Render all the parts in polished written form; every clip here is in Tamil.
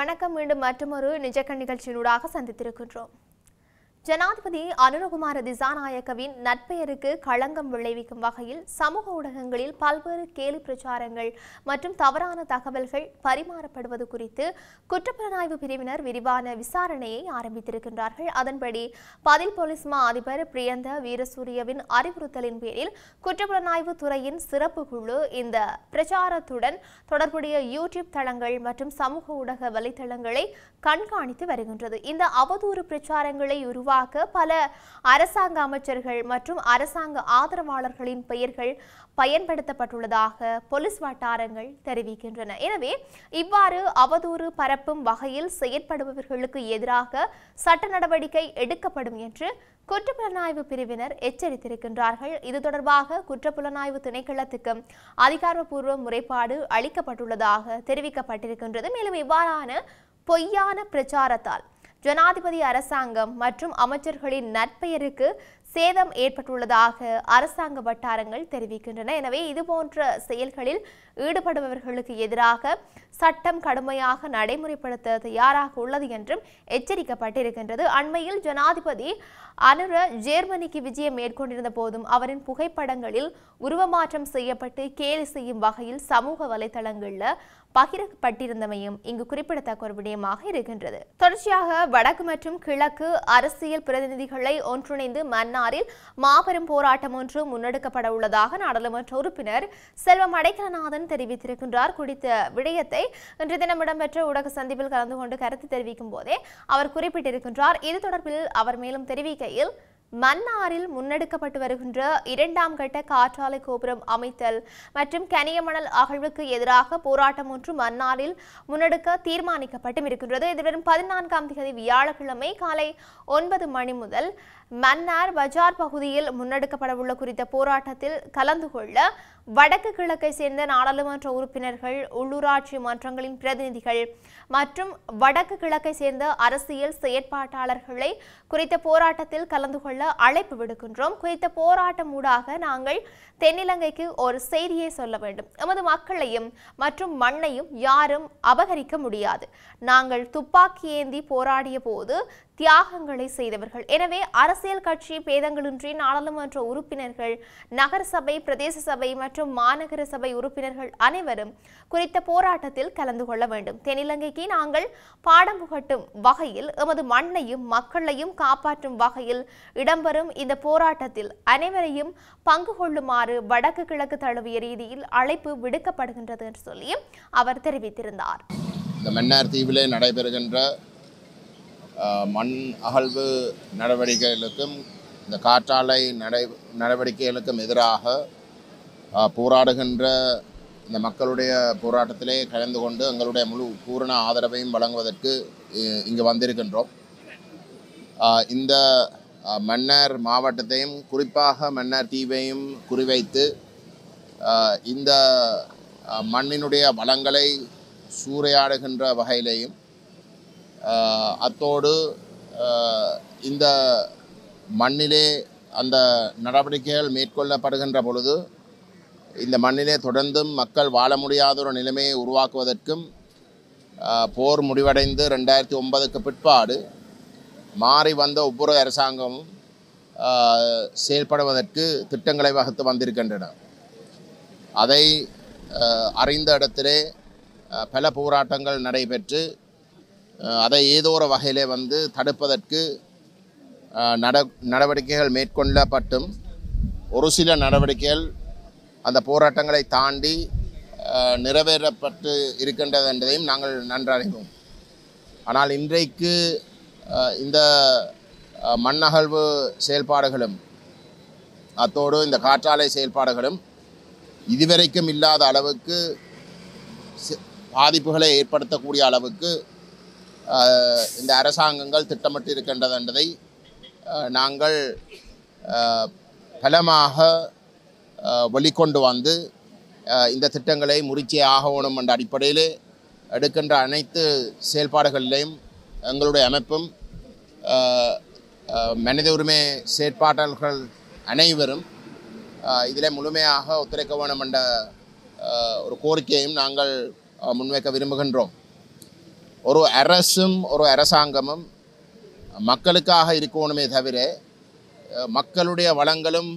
வணக்கம். மீண்டும் மற்றொரு நிஜக்கண் நிகழ்ச்சியினூடாக சந்தித்திருக்கின்றோம். ஜனாதிபதி அனுரகுமார திசாநாயக்கவின் நற்பெயருக்கு களங்கம் விளைவிக்கும் வகையில் சமூக ஊடகங்களில் பல்வேறு கேலி பிரச்சாரங்கள் மற்றும் தவறான தகவல்கள் பரிமாறப்படுவது குறித்து குற்றப்புலனாய்வு பிரிவினர் விரிவான விசாரணையை ஆரம்பித்திருக்கின்றார்கள். அதன்படி பதில் போலீஸ் மா அதிபர் பிரியந்த வீரசூரியவின் அறிவுறுத்தலின் பேரில் குற்றப்புலனாய்வு துறையின் சிறப்பு குழு இந்த பிரச்சாரத்துடன் தொடர்புடைய யூடியூப் தளங்கள் மற்றும் சமூக ஊடக வலைத்தளங்களை கண்காணித்து வருகின்றது. இந்த அவதூறு பிரச்சாரங்களை உருவாக்க பல அரசாங்க அமைச்சர்கள் மற்றும் அரசாங்க ஆதரவாளர்களின் பெயர்கள் பயன்படுத்தப்பட்டுள்ளதாக போலீஸ் வட்டாரங்கள் தெரிவிக்கின்றன. எனவே இவ்வாறு அவதூறு பரப்பும் வகையில் செயற்படுபவர்களுக்கு எதிராக சட்ட நடவடிக்கை எடுக்கப்படும் என்று குற்றப்புலனாய்வு பிரிவினர் எச்சரித்திருக்கின்றார்கள். இது தொடர்பாக குற்றப்புலனாய்வு திணைக்களத்துக்கு அதிகாரப்பூர்வ முறைப்பாடு அளிக்கப்பட்டுள்ளதாக தெரிவிக்கப்பட்டிருக்கின்றது. மேலும் இவ்வாறான பொய்யான பிரச்சாரத்தால் ஜனாதிபதி அரசாங்கம் மற்றும் அமைச்சர்களின் நற்பெயருக்கு சேதம் ஏற்பட்டுள்ளதாக அரசாங்க வட்டாரங்கள் தெரிவிக்கின்றன. எனவே இதுபோன்ற செயல்களில் ஈடுபடுபவர்களுக்கு எதிராக சட்டம் கடுமையாக நடைமுறைப்படுத்த தயாராக உள்ளது என்றும் எச்சரிக்கப்பட்டிருக்கின்றது. அண்மையில் ஜனாதிபதி அனுர ஜெர்மனிக்கு விஜயம் மேற்கொண்டிருந்த போதும் அவரின் புகைப்படங்களில் உருவமாற்றம் செய்யப்பட்டு கேலி செய்யும் வகையில் சமூக வலைதளங்களில் பகிரப்பட்டிருந்தமையும் இங்கு குறிப்பிடத்தக்க ஒரு விடயமாக இருக்கின்றது. தொடர்ச்சியாக வடக்கு மற்றும் கிழக்கு அரசியல் பிரதிநிதிகளை ஒன்றிணைந்து மன்னாரில் மாபெரும் போராட்டம் ஒன்று முன்னெடுக்கப்பட உள்ளதாக நாடாளுமன்ற உறுப்பினர் செல்வம் அடைக்கலநாதன் தெரிவித்திருக்கின்றார். குறித்த விடயத்தை இன்று தினம் இடம்பெற்ற ஊடக சந்திப்பில் கலந்து கொண்டு கருத்து தெரிவிக்கும் போதே அவர் குறிப்பிட்டிருக்கின்றார். இது தொடர்பில் அவர் மேலும் தெரிவிக்கையில், மன்னாரில் முன்னெடுக்கப்பட்டு வருகின்ற 2ஆம் கட்ட காற்றாலை கோபுரம் அமைத்தல் மற்றும் கனியமணல் அகழ்வுக்கு எதிராக போராட்டம் ஒன்று மன்னாரில் முன்னெடுக்க தீர்மானிக்கப்பட்டும் இருக்கின்றது. எதிர்வரும் 14ஆம் தேதி வியாழக்கிழமை காலை 9 மணி முதல் மன்னார் பஜார் பகுதியில் முன்னெடுக்கப்படவுள்ள குறித்த போராட்டத்தில் கலந்து கொள்ள வடக்கு கிழக்கை சேர்ந்த நாடாளுமன்ற உறுப்பினர்கள், உள்ளூராட்சி மன்றங்களின் பிரதிநிதிகள் மற்றும் வடக்கு கிழக்கை சேர்ந்த அரசியல் செயற்பாட்டாளர்களை குறித்த போராட்டத்தில் கலந்து கொள்ள அழைப்பு விடுக்கின்றோம். குறித்த போராட்டம் ஊடாக நாங்கள் தென்னிலங்கைக்கு ஒரு செய்தியை சொல்ல வேண்டும். எமது மக்களையும் மற்றும் மண்ணையும் யாரும் அபகரிக்க முடியாது. நாங்கள் துப்பாக்கி ஏந்தி போராடிய போது தியாகங்களை செய்தவர்கள். எனவே அரசியல் கட்சி பேதங்களின்றி நாடாளுமன்ற உறுப்பினர்கள், நகர சபை, பிரதேச சபை மற்றும் மாநகர சபை உறுப்பினர்கள் அனைவரும் குறித்த போராட்டத்தில் கலந்து கொள்ள வேண்டும். தென்னிலங்கைக்கு நாங்கள் பாடம் புகட்டும் வகையில் எமது மண்ணையும் மக்களையும் காப்பாற்றும் வகையில் இடம்பெறும் இந்த போராட்டத்தில் அனைவரையும் பங்கு கொள்ளுமாறு வடக்கு கிழக்கு தழுவிய ரீதியில் அழைப்பு விடுக்கப்படுகின்றது என்று சொல்லி அவர் தெரிவித்திருந்தார். இந்த மன்னார் தீவிலே நடைபெறுகின்ற மண் அகழ்வு நடவடிக்கைகளுக்கும் இந்த காற்றாலை நடவடிக்கைகளுக்கும் எதிராக போராடுகின்ற இந்த மக்களுடைய போராட்டத்திலே கலந்து கொண்டு எங்களுடைய முழு பூரண ஆதரவையும் வழங்குவதற்கு இங்கு வந்திருக்கின்றோம். இந்த மன்னார் மாவட்டத்தையும் குறிப்பாக மன்னார் தீவையும் குறிவைத்து இந்த மண்ணினுடைய வளங்களை சூறையாடுகின்ற வகையிலேயும் அத்தோடு இந்த மண்ணிலே அந்த நடவடிக்கைகள் மேற்கொள்ளப்படுகின்ற பொழுது இந்த மண்ணிலே தொடர்ந்தும் மக்கள் வாழ முடியாத ஒரு நிலைமையை உருவாக்குவதற்கும் போர் முடிவடைந்து 2009க்கு பிற்பாடு மாறி வந்த ஒவ்வொரு அரசாங்கமும் செயல்படுவதற்கு திட்டங்களை வகுத்து வந்திருக்கின்றன. அதை அறிந்த இடத்திலே பல போராட்டங்கள் நடைபெற்று அதை ஏதோ ஒரு வகையிலே தடுப்பதற்கு நடவடிக்கைகள் மேற்கொள்ளப்பட்டும் ஒரு சில நடவடிக்கைகள் அந்த போராட்டங்களை தாண்டி நிறைவேறப்பட்டு இருக்கின்றது என்பதையும் நாங்கள் நன்றறிவோம். ஆனால் இன்றைக்கு இந்த மண்ணகழ்வு செயல்பாடுகளும் அத்தோடு இந்த காற்றாலை செயல்பாடுகளும் இதுவரைக்கும் இல்லாத அளவுக்கு பாதிப்புகளை ஏற்படுத்தக்கூடிய அளவுக்கு இந்த அரசாங்கங்கள் திட்டமிட்டு இருக்கின்றது என்பதை நாங்கள் பலமாக வெளிக்கொண்டு வந்து இந்த திட்டங்களை முறிச்சே ஆகணும் என்ற அடிப்படையிலே எடுக்கின்ற அனைத்து செயல்பாடுகளிலையும் எங்களுடைய அமைப்பும் மனித உரிமை செயற்பாட்டாளர்கள் அனைவரும் இதில் முழுமையாக ஒத்துழைக்க வேண்டும் என்ற ஒரு கோரிக்கையையும் நாங்கள் முன்வைக்க விரும்புகின்றோம். ஒரு அரசும் ஒரு அரசாங்கமும் மக்களுக்காக இருக்கணுமே தவிர மக்களுடைய வளங்களும்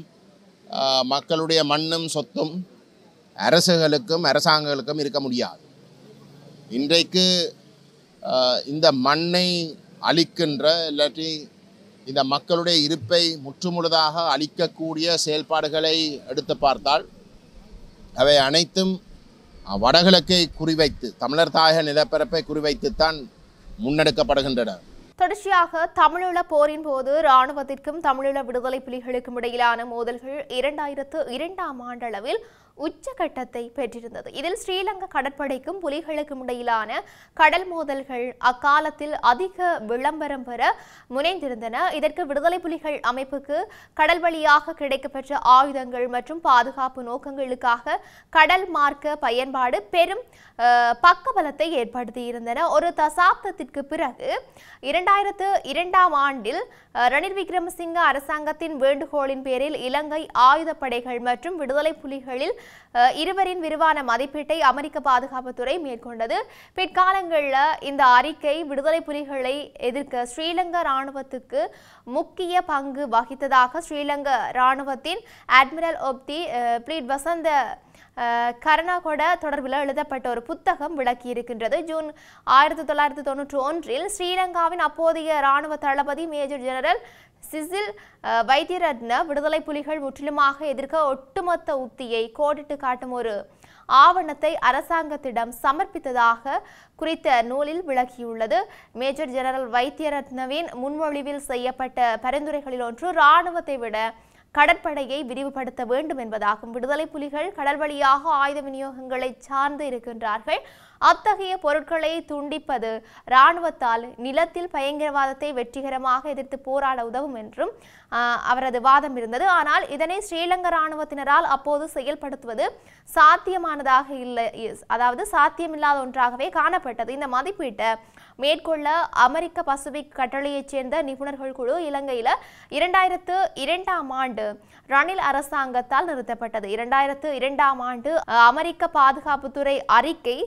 மக்களுடைய மண்ணும் சொத்தும் அரசுகளுக்கும் அரசாங்கங்களுக்கும் இருக்க முடியாது. இன்றைக்கு இந்த மண்ணை அழிக்கின்ற இல்லாட்டி இந்த மக்களுடைய இருப்பை முற்றுமுழுதாக அழிக்கக்கூடிய செயல்பாடுகளை எடுத்து பார்த்தால் அவை அனைத்தும் வடகிழக்கை குறிவைத்து தமிழர் தாயக நிலப்பரப்பை குறிவைத்துத்தான் முன்னெடுக்கப்படுகின்றன. தொடர்ச்சியாக தமிழீழ போரின் போது இராணுவத்திற்கும் தமிழீழ விடுதலை புலிகளுக்கும் இடையிலான மோதல்கள் 2002ஆம் ஆண்டளவில் உச்சகட்டத்தை பெற்றிருந்தது. இதில் ஸ்ரீலங்கா கடற்படைக்கும் புலிகளுக்கும் இடையிலான கடல் மோதல்கள் அக்காலத்தில் அதிக விளம்பரம் பெற முனைந்திருந்தன. இதற்கு விடுதலை புலிகள் அமைப்புக்கு கடல் வழியாக கிடைக்கப்பெற்ற ஆயுதங்கள் மற்றும் பாதுகாப்பு நோக்கங்களுக்காக கடல் மார்க்க பயன்பாடு பெரும் பக்கபலத்தை ஏற்படுத்தியிருந்தன. ஒரு தசாப்தத்திற்கு பிறகு 2002ஆம் ஆண்டில் ரணில் விக்ரமசிங்க அரசாங்கத்தின் வேண்டுகோளின் பேரில் இலங்கை ஆயுதப்படைகள் மற்றும் விடுதலை புலிகளில் இருவரின் விரிவான மதிப்பீட்டை அமெரிக்க பாதுகாப்புத்துறை மேற்கொண்டது. பிற்காலங்களில் இந்த அறிக்கை விடுதலை புலிகளை எதிர்க்க ஸ்ரீலங்கா இராணுவத்துக்கு முக்கிய பங்கு வகித்ததாக ஸ்ரீலங்கா இராணுவத்தின் அட்மிரல் ஆஃப் தி பிளீட் வசந்த கருணாகொட தொடர்பில் எழுதப்பட்ட ஒரு புத்தகம் விளக்கியிருக்கின்றது. ஜூன் 1991இல் ஸ்ரீலங்காவின் அப்போதைய இராணுவ தளபதி மேஜர் ஜெனரல் சிசில் வைத்தியரத்ன விடுதலை புலிகள் முற்றிலுமாக எதிர்க்க ஒட்டுமொத்த உத்தியை கோடிட்டு காட்டும் ஒரு ஆவணத்தை அரசாங்கத்திடம் சமர்ப்பித்ததாக குறித்த நூலில் விளக்கியுள்ளது. மேஜர் ஜெனரல் வைத்தியரத்னவின் முன்மொழிவில் செய்யப்பட்ட பரிந்துரைகளில் ஒன்று இராணுவத்தை விட கடற்படையை விரிவுபடுத்த வேண்டும் என்பதாகும். விடுதலை புலிகள் கடல் வழியாக ஆயுத விநியோகங்களை சார்ந்து இருக்கின்றார்கள். அத்தகைய பொருட்களை துண்டிப்பது இராணுவத்தால் நிலத்தில் பயங்கரவாதத்தை வெற்றிகரமாக எதிர்த்து போராட உதவும் என்றும் அவரது வாதம் இருந்தது. ஆனால் இதனை ஸ்ரீலங்கா இராணுவத்தினரால் அப்போது செயல்படுத்துவது சாத்தியமானதாக இல்லை, அதாவது சாத்தியமில்லாத ஒன்றாகவே காணப்பட்டது. இந்த மதிப்பீட்டை மேற்கொள்ள அமெரிக்க பசிபிக் கட்டளையைச் சேர்ந்த நிபுணர்கள் குழு இலங்கையில் 2002ஆம் ஆண்டு ரணில் அரசாங்கத்தால் நிறுத்தப்பட்டது. 2002ஆம் ஆண்டு அமெரிக்க பாதுகாப்புத்துறை அறிக்கை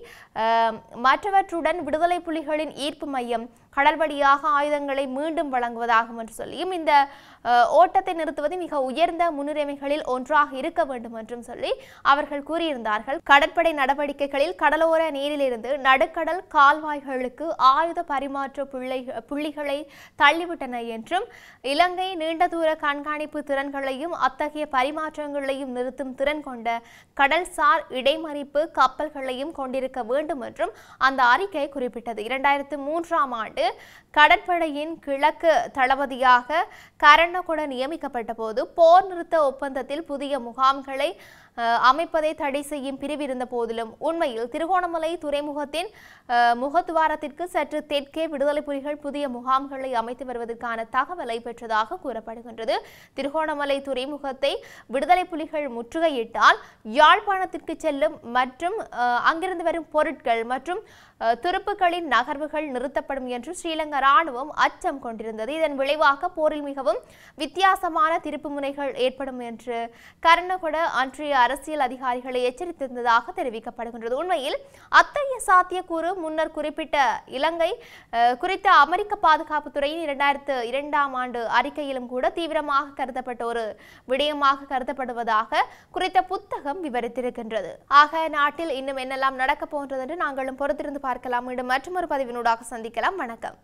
மற்றவற்றுடன் விடுதலை புலிகளின் ஈர்ப்பு மையம் கடல் வழியாக ஆயுதங்களை மீண்டும் வழங்குவதாகும் என்று சொல்லியும் இந்த ஓட்டத்தை நிறுத்துவது மிக உயர்ந்த முன்னுரிமைகளில் ஒன்றாக இருக்க வேண்டும் என்றும் சொல்லி அவர்கள் கூறியிருந்தார்கள். கடற்படை நடவடிக்கைகளில் கடலோர நீரிலிருந்து நடுக்கடல் கால்வாய்களுக்கு ஆயுத பரிமாற்ற புள்ளிகளை தள்ளிவிட்டன என்றும் இலங்கை நீண்ட தூர கண்காணிப்பு திறன்களையும் அத்தகைய பரிமாற்றங்களையும் நிறுத்தும் திறன் கொண்ட கடல்சார் இடைமறிப்பு கப்பல்களையும் கொண்டிருக்க வேண்டும் என்றும் அந்த அறிக்கை குறிப்பிட்டது. 2003ஆம் ஆண்டு கடற்படையின் கிழக்கு தளபதியாக கருணாகொட நியமிக்கப்பட்ட போது போர் நிறுத்த ஒப்பந்தத்தில் புதிய முகாம்களை அமைப்பதை தடை செய்யும் பிரிவு இருந்த போதிலும் உண்மையில் திருகோணமலை துறைமுகத்தின் முகத்துவாரத்திற்கு சற்று தெற்கே விடுதலை புலிகள் புதிய முகாம்களை அமைத்து வருவதற்கான தகவலை பெற்றதாக கூறப்படுகின்றது. திருகோணமலை துறைமுகத்தை விடுதலை புலிகள் முற்றுகையிட்டால் யாழ்ப்பாணத்திற்கு செல்லும் மற்றும் அங்கிருந்து வரும் பொருட்கள் மற்றும் துருப்புக்களின் நகர்வுகள் நிறுத்தப்படும் என்று ஸ்ரீலங்கா இராணுவம் அச்சம் கொண்டிருந்தது. இதன் விளைவாக போரில் மிகவும் வித்தியாசமான திருப்பு முனைகள் ஏற்படும் என்று கருணாகொட அன்றைய அரசியல் அதிகாரிகளை எச்சரித்திருந்ததாக தெரிவிக்கப்படுகின்றது. உண்மையில் அத்தகைய சாத்தியக்கூறு முன்னர் குறிப்பிட்ட இலங்கை குறித்த அமெரிக்க பாதுகாப்புத்துறையின் 2002ஆம் ஆண்டு அறிக்கையிலும் கூட தீவிரமாக கருதப்பட்ட ஒரு விடயமாக கருதப்படுவதாக குறித்த புத்தகம் விவரித்திருக்கின்றது. ஆக நாட்டில் இன்னும் என்னெல்லாம் நடக்கப் போன்றது என்று நாங்களும் பொறுத்திருந்து பார்க்கலாம். மீண்டும் மற்றொரு பதிவினூடாக சந்திக்கலாம். வணக்கம்.